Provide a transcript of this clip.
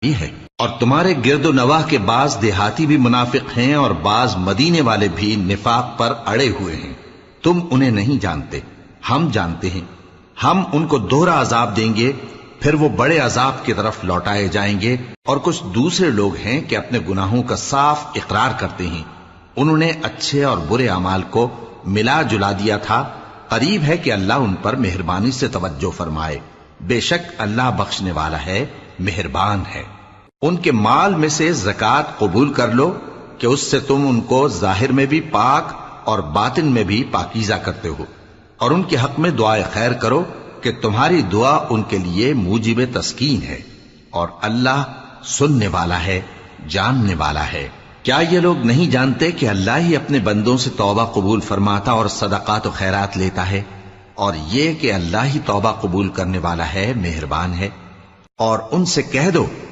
भी है। और तुम्हारे गिरदो नवाह के बाज देहाती भी मुनाफिक हैं और बाज मदीने वाले भी निफाक पर अड़े हुए हैं। तुम उन्हें नहीं जानते, हम जानते हैं। हम उनको दोहरा अजाब देंगे, फिर वो बड़े अजाब की तरफ लौटाए जाएंगे। और कुछ दूसरे लोग हैं कि अपने गुनाहों का साफ इकरार करते हैं। उन्होंने अच्छे और बुरे अमाल को मिला जुला दिया था। करीब है कि अल्लाह उन पर मेहरबानी से तवज्जो फरमाए। बेशक अल्लाह बख्शने वाला है, मेहरबान है। उनके माल में से ज़कात कबूल कर लो कि उससे तुम उनको जाहिर में भी पाक और बातिन में भी पाकीज़ा करते हो। और उनके हक में दुआए खैर करो कि तुम्हारी दुआ उनके लिए मूजिब तस्कीन है। और अल्लाह सुनने वाला है, जानने वाला है। क्या ये लोग नहीं जानते कि अल्लाह ही अपने बंदों से तौबा कबूल फरमाता और सदकात और खैरात लेता है, और ये कि अल्लाह ही तौबा कबूल करने वाला है, मेहरबान है। और उनसे कह दो